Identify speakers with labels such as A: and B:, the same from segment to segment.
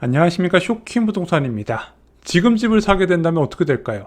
A: 안녕하십니까. 쇼킹 부동산입니다. 지금 집을 사게 된다면 어떻게 될까요?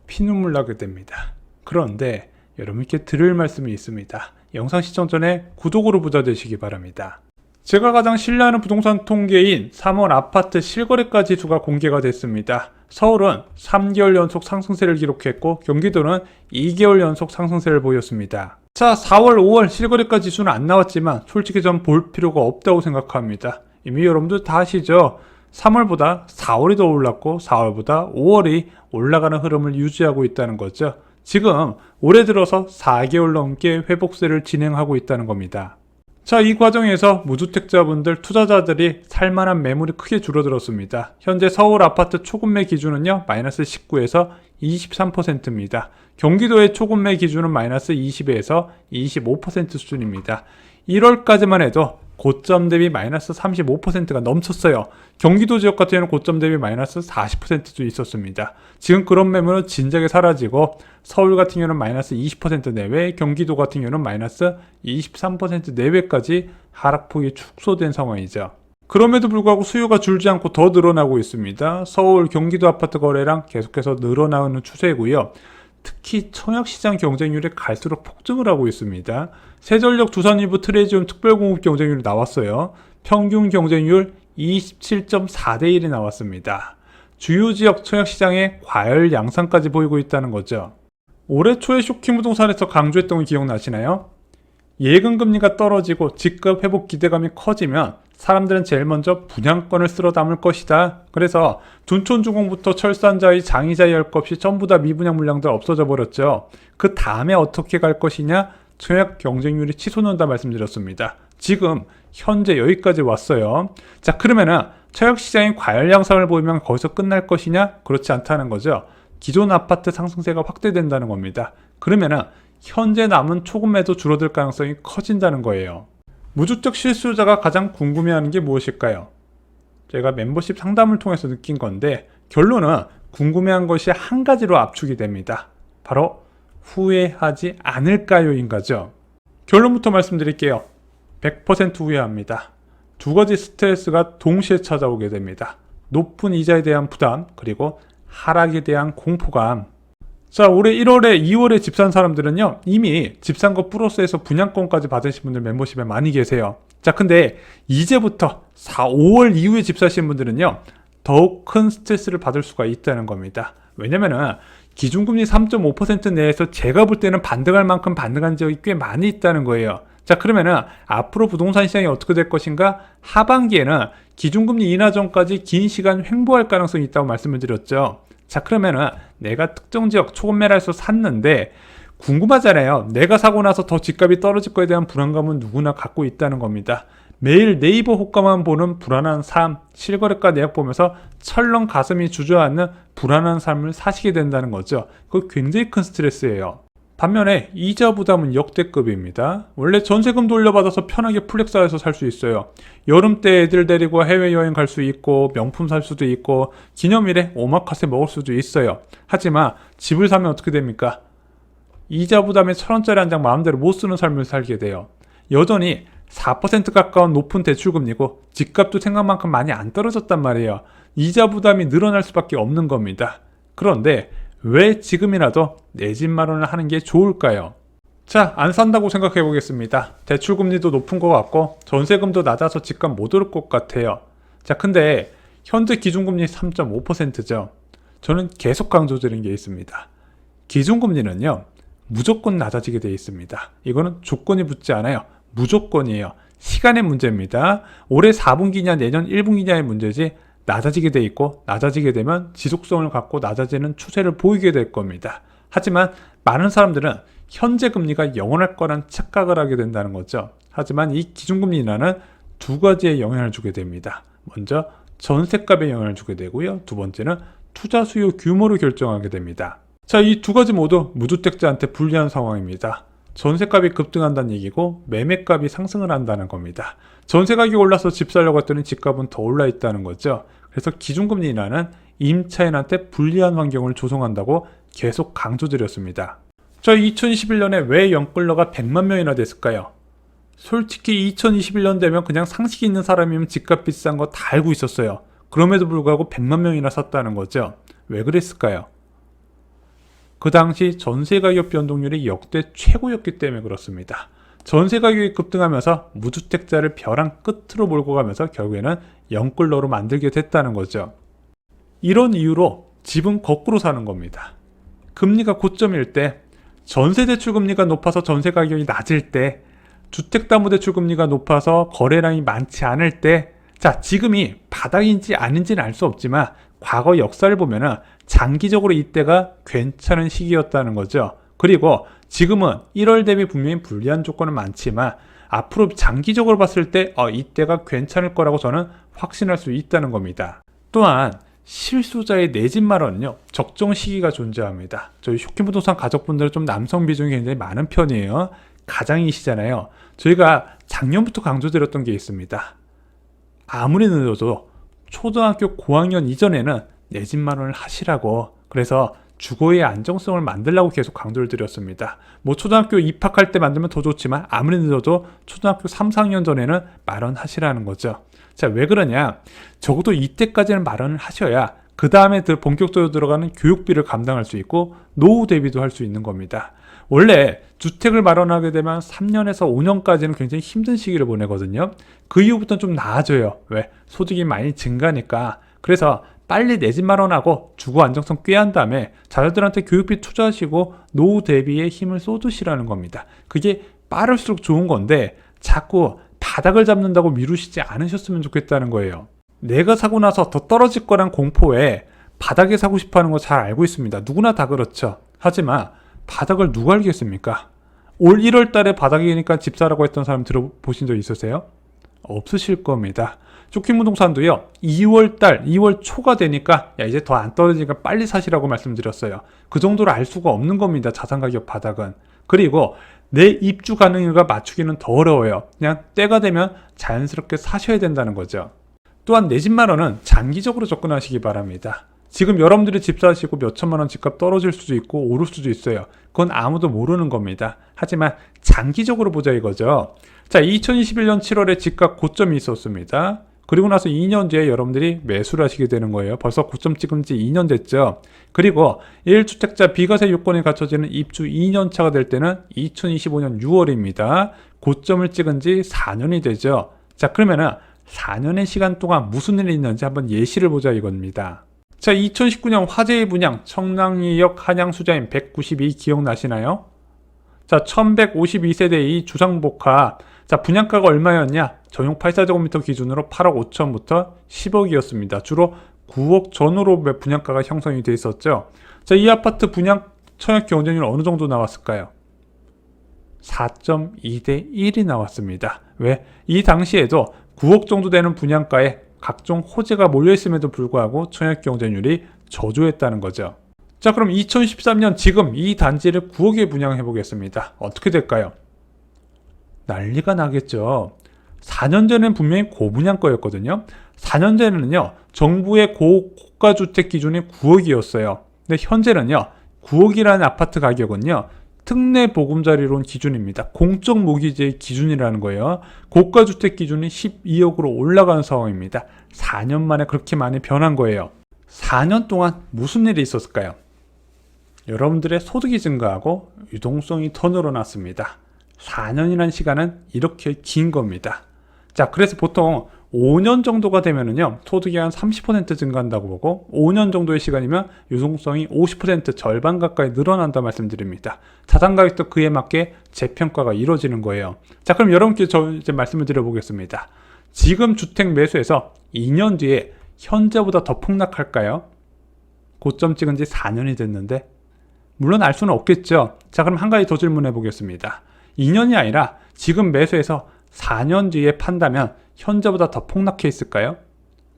A: 피눈물 나게 됩니다. 그런데 여러분께 드릴 말씀이 있습니다. 영상 시청 전에 구독으로 부자 되시기 바랍니다. 제가 가장 신뢰하는 부동산 통계인 3월 아파트 실거래가 지수가 공개가 됐습니다. 서울은 3개월 연속 상승세를 기록했고 경기도는 2개월 연속 상승세를 보였습니다. 자, 4월, 5월 실거래가 지수는 안 나왔지만 솔직히 전 볼 필요가 없다고 생각합니다. 이미 여러분들 다 아시죠? 3월보다 4월이 더 올랐고 4월보다 5월이 올라가는 흐름을 유지하고 있다는 거죠. 지금 올해 들어서 4개월 넘게 회복세를 진행하고 있다는 겁니다. 자, 이 과정에서 무주택자분들, 투자자들이 살만한 매물이 크게 줄어들었습니다. 현재 서울 아파트 초급매 기준은요, 마이너스 19에서 23%입니다. 경기도의 초급매 기준은 마이너스 20에서 25% 수준입니다. 1월까지만 해도 고점 대비 마이너스 35%가 넘쳤어요. 경기도 지역 같은 경우는 고점 대비 마이너스 40%도 있었습니다. 지금 그런 매물은 진작에 사라지고 서울 같은 경우는 마이너스 20% 내외, 경기도 같은 경우는 마이너스 23% 내외까지 하락폭이 축소된 상황이죠. 그럼에도 불구하고 수요가 줄지 않고 더 늘어나고 있습니다. 서울, 경기도 아파트 거래량 계속해서 늘어나는 추세고요. 특히 청약시장 경쟁률이 갈수록 폭증을 하고 있습니다. 세전력 두산 일부 트레지움 특별공급 경쟁률이 나왔어요. 평균 경쟁률 27.4대 1이 나왔습니다. 주요 지역 청약시장에 과열 양상까지 보이고 있다는 거죠. 올해 초에 쇼킹 부동산에서 강조했던 거 기억나시나요? 예금금리가 떨어지고 집값 회복 기대감이 커지면 사람들은 제일 먼저 분양권을 쓸어 담을 것이다. 그래서 둔촌주공부터 철산자의 장의자의 할 것 없이 전부 다 미분양 물량들 없어져 버렸죠. 그 다음에 어떻게 갈 것이냐? 청약 경쟁률이 치솟는다 말씀드렸습니다. 지금 현재 여기까지 왔어요. 자, 그러면은 청약시장이 과열 양상을 보이면 거기서 끝날 것이냐? 그렇지 않다는 거죠. 기존 아파트 상승세가 확대된다는 겁니다. 그러면은 현재 남은 초급매도 줄어들 가능성이 커진다는 거예요. 무주택 실수요자가 가장 궁금해하는 게 무엇일까요? 제가 멤버십 상담을 통해서 느낀 건데 결론은 궁금해한 것이 한 가지로 압축이 됩니다. 바로 후회하지 않을까요인 거죠. 결론부터 말씀드릴게요. 100% 후회합니다. 두 가지 스트레스가 동시에 찾아오게 됩니다. 높은 이자에 대한 부담, 그리고 하락에 대한 공포감. 자, 올해 1월에 2월에 집 산 사람들은요, 이미 집 산 거 플러스해서 분양권까지 받으신 분들 멤버십에 많이 계세요. 자, 근데 이제부터 5월 이후에 집 사신 분들은요, 더욱 큰 스트레스를 받을 수가 있다는 겁니다. 왜냐면은 기준금리 3.5% 내에서 제가 볼 때는 반등할 만큼 반등한 지역이 꽤 많이 있다는 거예요. 자, 그러면은 앞으로 부동산 시장이 어떻게 될 것인가? 하반기에는 기준금리 인하 전까지 긴 시간 횡보할 가능성이 있다고 말씀을 드렸죠. 자, 그러면은 내가 특정 지역 초급매라 해서 샀는데 궁금하잖아요. 내가 사고 나서 더 집값이 떨어질 거에 대한 불안감은 누구나 갖고 있다는 겁니다. 매일 네이버 호가만 보는 불안한 삶, 실거래가 내역 보면서 철렁 가슴이 주저앉는 불안한 삶을 사시게 된다는 거죠. 그거 굉장히 큰 스트레스예요. 반면에 이자 부담은 역대급입니다. 원래 전세금 돌려받아서 편하게 플렉사에서 살 수 있어요. 여름 때 애들 데리고 해외여행 갈 수 있고 명품 살 수도 있고 기념일에 오마카세 먹을 수도 있어요. 하지만 집을 사면 어떻게 됩니까? 이자 부담에 1,000원짜리 한 장 마음대로 못 쓰는 삶을 살게 돼요. 여전히 4% 가까운 높은 대출금리고 집값도 생각만큼 많이 안 떨어졌단 말이에요. 이자 부담이 늘어날 수밖에 없는 겁니다. 그런데 왜 지금이라도 내 집 마련을 하는 게 좋을까요? 자, 안 산다고 생각해 보겠습니다. 대출금리도 높은 것 같고 전세금도 낮아서 집값 못 오를 것 같아요. 자, 근데 현재 기준금리 3.5%죠. 저는 계속 강조드린 게 있습니다. 기준금리는요, 무조건 낮아지게 되어 있습니다. 이거는 조건이 붙지 않아요. 무조건이에요. 시간의 문제입니다. 올해 4분기냐 내년 1분기냐의 문제지 낮아지게 돼 있고 낮아지게 되면 지속성을 갖고 낮아지는 추세를 보이게 될 겁니다. 하지만 많은 사람들은 현재 금리가 영원할 거란 착각을 하게 된다는 거죠. 하지만 이 기준금리 인하는 두 가지의 영향을 주게 됩니다. 먼저 전세값에 영향을 주게 되고요. 두 번째는 투자 수요 규모를 결정하게 됩니다. 자, 이 두 가지 모두 무주택자한테 불리한 상황입니다. 전세값이 급등한다는 얘기고 매매값이 상승을 한다는 겁니다. 전세가격이 올라서 집 살려고 했더니 집값은 더 올라 있다는 거죠. 그래서 기준금리 인하는 임차인한테 불리한 환경을 조성한다고 계속 강조드렸습니다. 자, 2021년에 왜 영끌러가 100만 명이나 됐을까요? 솔직히 2021년 되면 그냥 상식이 있는 사람이면 집값 비싼 거 다 알고 있었어요. 그럼에도 불구하고 100만 명이나 샀다는 거죠. 왜 그랬을까요? 그 당시 전세 가격 변동률이 역대 최고였기 때문에 그렇습니다. 전세 가격이 급등하면서 무주택자를 벼랑 끝으로 몰고 가면서 결국에는 영끌러로 만들게 됐다는 거죠. 이런 이유로 집은 거꾸로 사는 겁니다. 금리가 고점일 때, 전세대출 금리가 높아서 전세 가격이 낮을 때, 주택담보대출 금리가 높아서 거래량이 많지 않을 때, 자, 지금이 바닥인지 아닌지는 알 수 없지만 과거 역사를 보면은 장기적으로 이때가 괜찮은 시기였다는 거죠. 그리고 지금은 1월 대비 분명히 불리한 조건은 많지만 앞으로 장기적으로 봤을 때 이때가 괜찮을 거라고 저는 확신할 수 있다는 겁니다. 또한 실수자의 내 집 마련은요, 적정 시기가 존재합니다. 저희 쇼킹부동산 가족분들은 좀 남성 비중이 굉장히 많은 편이에요. 가장이시잖아요. 저희가 작년부터 강조드렸던 게 있습니다. 아무리 늦어도 초등학교 고학년 이전에는 내 집 마련을 하시라고, 그래서 주거의 안정성을 만들라고 계속 강조를 드렸습니다. 뭐 초등학교 입학할 때 만들면 더 좋지만 아무리 늦어도 초등학교 3, 4학년 전에는 마련하시라는 거죠. 자, 왜 그러냐? 적어도 이때까지는 마련을 하셔야 그 다음에 본격적으로 들어가는 교육비를 감당할 수 있고 노후 대비도 할 수 있는 겁니다. 원래 주택을 마련하게 되면 3년에서 5년까지는 굉장히 힘든 시기를 보내거든요. 그 이후부터는 좀 나아져요. 왜? 소득이 많이 증가하니까. 그래서 빨리 내 집 마련하고 주거 안정성 꾀한 다음에 자녀들한테 교육비 투자하시고 노후 대비에 힘을 쏟으시라는 겁니다. 그게 빠를수록 좋은 건데 자꾸 바닥을 잡는다고 미루시지 않으셨으면 좋겠다는 거예요. 내가 사고 나서 더 떨어질 거란 공포에 바닥에 사고 싶어하는 거 잘 알고 있습니다. 누구나 다 그렇죠. 하지만 바닥을 누가 알겠습니까? 올 1월 달에 바닥이니까 집 사라고 했던 사람 들어보신 적 있으세요? 없으실 겁니다. 쇼킹부동산도요, 2월 초가 되니까 이제 더 안 떨어지니까 빨리 사시라고 말씀드렸어요. 그 정도로 알 수가 없는 겁니다. 자산가격 바닥은. 그리고 내 입주 가능일과 맞추기는 더 어려워요. 그냥 때가 되면 자연스럽게 사셔야 된다는 거죠. 또한 내 집 마련은 장기적으로 접근하시기 바랍니다. 지금 여러분들이 집 사시고 몇 천만 원 집값 떨어질 수도 있고 오를 수도 있어요. 그건 아무도 모르는 겁니다. 하지만 장기적으로 보자 이거죠. 자, 2021년 7월에 집값 고점이 있었습니다. 그리고 나서 2년 뒤에 여러분들이 매수를 하시게 되는 거예요. 벌써 고점 찍은 지 2년 됐죠. 그리고 1주택자 비과세 요건이 갖춰지는 입주 2년 차가 될 때는 2025년 6월입니다. 고점을 찍은 지 4년이 되죠. 자, 그러면은 4년의 시간 동안 무슨 일이 있는지 한번 예시를 보자 이겁니다. 자, 2019년 화재의 분양 청량리역 한양수자인 192 기억나시나요? 자, 1152세대의 주상복합. 자, 분양가가 얼마였냐? 전용 84제곱미터 기준으로 8억 5천부터 10억이었습니다. 주로 9억 전후로 분양가가 형성이 돼 있었죠. 자, 이 아파트 분양 청약 경쟁률 어느 정도 나왔을까요? 4.2대 1이 나왔습니다. 왜? 이 당시에도 9억 정도 되는 분양가에 각종 호재가 몰려있음에도 불구하고 청약 경쟁률이 저조했다는 거죠. 자, 그럼 2013년 지금 이 단지를 9억에 분양해 보겠습니다. 어떻게 될까요? 난리가 나겠죠. 4년 전엔 분명히 고분양가였거든요. 4년 전에는요, 정부의 고가주택 기준이 9억이었어요. 근데 현재는요, 9억이라는 아파트 가격은요, 특례 보금자리론 기준입니다. 공적 모기지의 기준이라는 거예요. 고가주택 기준이 12억으로 올라간 상황입니다. 4년 만에 그렇게 많이 변한 거예요. 4년 동안 무슨 일이 있었을까요? 여러분들의 소득이 증가하고 유동성이 더 늘어났습니다. 4년이라는 시간은 이렇게 긴 겁니다. 자, 그래서 보통 5년 정도가 되면은요, 소득이 한 30% 증가한다고 보고 5년 정도의 시간이면 유동성이 50% 절반 가까이 늘어난다 말씀드립니다. 자산 가격도 그에 맞게 재평가가 이루어지는 거예요. 자, 그럼 여러분께 저 이제 말씀을 드려보겠습니다. 지금 주택 매수해서 2년 뒤에 현재보다 더 폭락할까요? 고점 찍은 지 4년이 됐는데 물론 알 수는 없겠죠. 자, 그럼 한 가지 더 질문해 보겠습니다. 2년이 아니라 지금 매수해서 4년 뒤에 판다면 현재보다 더 폭락해 있을까요?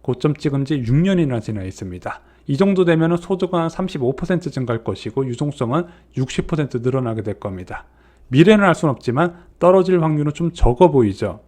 A: 고점 찍은 지 6년이나 지나 있습니다. 이 정도 되면 소득은 한 35% 증가할 것이고 유동성은 60% 늘어나게 될 겁니다. 미래는 알 수는 없지만 떨어질 확률은 좀 적어 보이죠.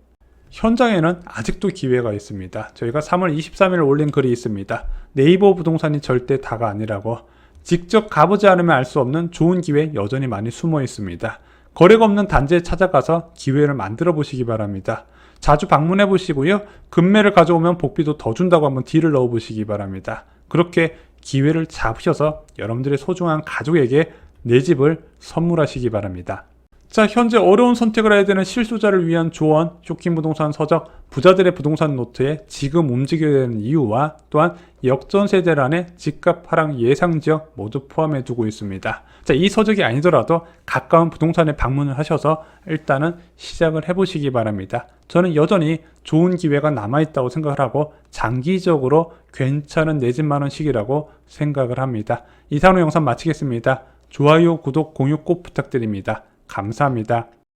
A: 현장에는 아직도 기회가 있습니다. 저희가 3월 23일 올린 글이 있습니다. 네이버 부동산이 절대 다가 아니라고. 직접 가보지 않으면 알 수 없는 좋은 기회 여전히 많이 숨어 있습니다. 거래가 없는 단지에 찾아가서 기회를 만들어 보시기 바랍니다. 자주 방문해 보시고요. 금매를 가져오면 복비도 더 준다고 한번 딜을 넣어 보시기 바랍니다. 그렇게 기회를 잡으셔서 여러분들의 소중한 가족에게 내 집을 선물하시기 바랍니다. 자, 현재 어려운 선택을 해야 되는 실수자를 위한 조언, 쇼킹 부동산 서적, 부자들의 부동산 노트에 지금 움직여야 되는 이유와 또한 역전세대란의 집값 하락 예상 지역 모두 포함해 두고 있습니다. 자, 이 서적이 아니더라도 가까운 부동산에 방문을 하셔서 일단은 시작을 해보시기 바랍니다. 저는 여전히 좋은 기회가 남아있다고 생각을 하고 장기적으로 괜찮은 내 집 마련 시기라고 생각을 합니다. 이상으로 영상 마치겠습니다. 좋아요, 구독, 공유 꼭 부탁드립니다. 감사합니다.